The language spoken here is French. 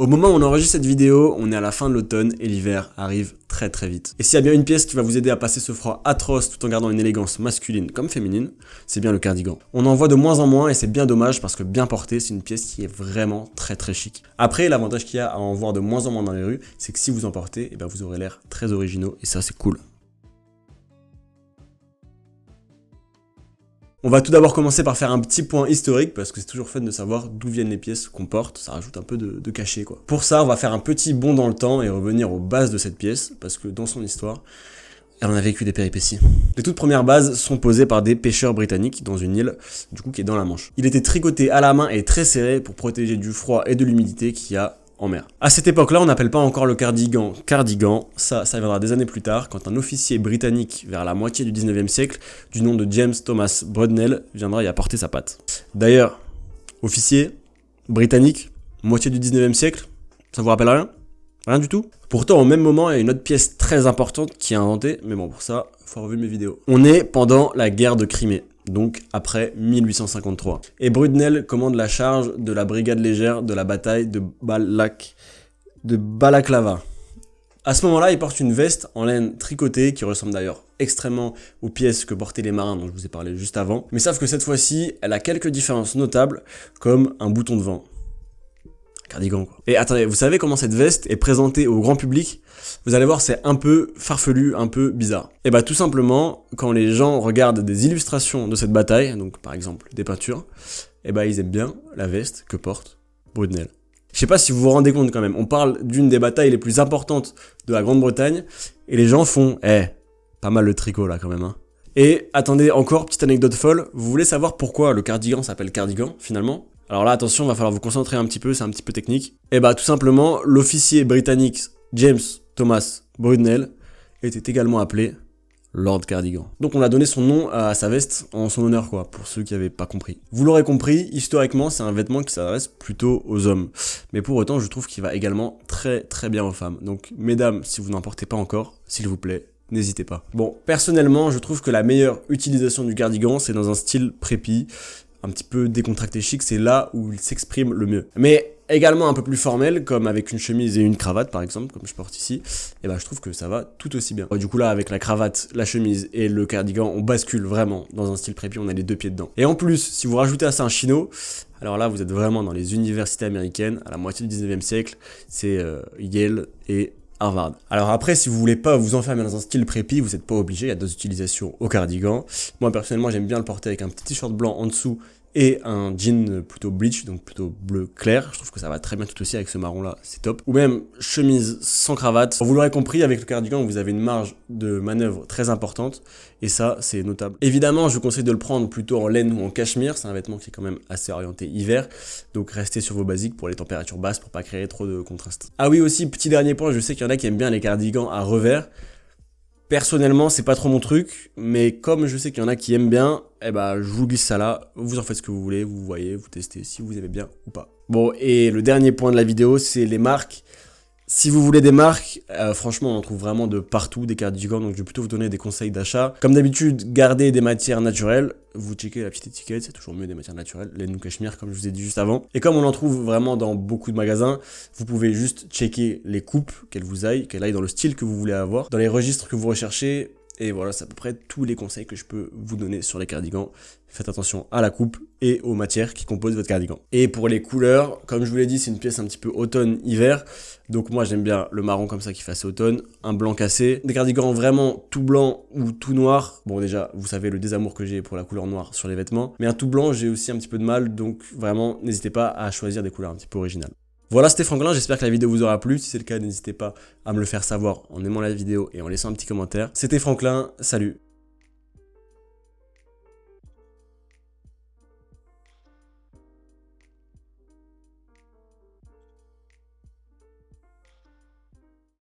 Au moment où on enregistre cette vidéo, on est à la fin de l'automne et l'hiver arrive très vite. Et s'il y a bien une pièce qui va vous aider à passer ce froid atroce tout en gardant une élégance masculine comme féminine, c'est bien le cardigan. On en voit de moins en moins et c'est bien dommage parce que bien porté, c'est une pièce qui est vraiment très chic. Après, l'avantage qu'il y a à en voir de moins en moins dans les rues, c'est que si vous en portez, eh ben vous aurez l'air très originaux et ça c'est cool. On va tout d'abord commencer par faire un petit point historique parce que c'est toujours fun de savoir d'où viennent les pièces qu'on porte, ça rajoute un peu de cachet quoi. Pour ça, on va faire un petit bond dans le temps et revenir aux bases de cette pièce parce que dans son histoire, elle en a vécu des péripéties. Les toutes premières bases sont posées par des pêcheurs britanniques dans une île, du coup qui est dans la Manche. Il était tricoté à la main et très serré pour protéger du froid et de l'humidité qu'il y a en mer. À cette époque-là, on n'appelle pas encore le cardigan cardigan, ça viendra des années plus tard, quand un officier britannique vers la moitié du 19e siècle, du nom de James Thomas Brudnell, viendra y apporter sa patte. D'ailleurs, officier, britannique, moitié du 19e siècle, ça vous rappelle rien? Rien du tout? Pourtant, au même moment, il y a une autre pièce très importante qui est inventée, mais bon, pour ça, il faut revoir mes vidéos. On est pendant la guerre de Crimée. Donc après 1853. Et Brudnell commande la charge de la brigade légère de la bataille de Balaklava. À ce moment-là, il porte une veste en laine tricotée qui ressemble d'ailleurs extrêmement aux pièces que portaient les marins dont je vous ai parlé juste avant. Mais sauf que cette fois-ci, elle a quelques différences notables comme un bouton de vent. Cardigan quoi. Et attendez, vous savez comment cette veste est présentée au grand public? Vous allez voir, c'est un peu farfelu, un peu bizarre. Et bah tout simplement, quand les gens regardent des illustrations de cette bataille, donc par exemple des peintures, et bah ils aiment bien la veste que porte Brudnell. Je sais pas si vous vous rendez compte quand même, on parle d'une des batailles les plus importantes de la Grande-Bretagne, et les gens font, pas mal le tricot là quand même hein. Et attendez, encore, petite anecdote folle, vous voulez savoir pourquoi le cardigan s'appelle cardigan finalement? Alors là, attention, va falloir vous concentrer un petit peu, c'est un petit peu technique. Et bah tout simplement, l'officier britannique James Thomas Brudnell était également appelé Lord Cardigan. Donc on a donné son nom à sa veste en son honneur quoi, pour ceux qui n'avaient pas compris. Vous l'aurez compris, historiquement c'est un vêtement qui s'adresse plutôt aux hommes. Mais pour autant, je trouve qu'il va également très bien aux femmes. Donc mesdames, si vous n'en portez pas encore, s'il vous plaît, n'hésitez pas. Bon, personnellement, je trouve que la meilleure utilisation du cardigan, c'est dans un style prépi, un petit peu décontracté chic, c'est là où il s'exprime le mieux. Mais également un peu plus formel, comme avec une chemise et une cravate par exemple, comme je porte ici, et ben je trouve que ça va tout aussi bien. Du coup là, avec la cravate, la chemise et le cardigan, on bascule vraiment dans un style prépi, on a les deux pieds dedans. Et en plus, si vous rajoutez à ça un chino, alors là vous êtes vraiment dans les universités américaines, à la moitié du 19e siècle, c'est Yale et Harvard. Alors après, si vous voulez pas vous enfermer dans un style prépi, vous n'êtes pas obligé, il y a d'autres utilisations au cardigan. Moi personnellement, j'aime bien le porter avec un petit t-shirt blanc en dessous et un jean plutôt bleach, donc plutôt bleu clair. Je trouve que ça va très bien tout aussi avec ce marron là, c'est top. Ou même chemise sans cravate. Vous l'aurez compris, avec le cardigan, vous avez une marge de manœuvre très importante et ça, c'est notable. Évidemment, je vous conseille de le prendre plutôt en laine ou en cachemire. C'est un vêtement qui est quand même assez orienté hiver, donc restez sur vos basiques pour les températures basses pour pas créer trop de contraste. Ah oui aussi, petit dernier point, je sais qu'il y en a qui aiment bien les cardigans à revers. Personnellement, c'est pas trop mon truc, mais comme je sais qu'il y en a qui aiment bien, eh ben, je vous glisse ça là, vous en faites ce que vous voulez, vous voyez, vous testez si vous aimez bien ou pas. Bon, et le dernier point de la vidéo, c'est les marques. Si vous voulez des marques, franchement, on en trouve vraiment de partout, des cardigans, donc je vais plutôt vous donner des conseils d'achat. Comme d'habitude, gardez des matières naturelles. Vous checkez la petite étiquette, c'est toujours mieux des matières naturelles, laine ou cachemire, comme je vous ai dit juste avant. Et comme on en trouve vraiment dans beaucoup de magasins, vous pouvez juste checker les coupes, qu'elles aillent dans le style que vous voulez avoir, dans les registres que vous recherchez. Et voilà, c'est à peu près tous les conseils que je peux vous donner sur les cardigans. Faites attention à la coupe et aux matières qui composent votre cardigan. Et pour les couleurs, comme je vous l'ai dit, c'est une pièce un petit peu automne-hiver. Donc moi j'aime bien le marron comme ça qui fait assez automne, un blanc cassé, des cardigans vraiment tout blanc ou tout noir. Bon déjà, vous savez le désamour que j'ai pour la couleur noire sur les vêtements. Mais un tout blanc, j'ai aussi un petit peu de mal, donc vraiment n'hésitez pas à choisir des couleurs un petit peu originales. Voilà, c'était Franklin, j'espère que la vidéo vous aura plu. Si c'est le cas, n'hésitez pas à me le faire savoir en aimant la vidéo et en laissant un petit commentaire. C'était Franklin, salut!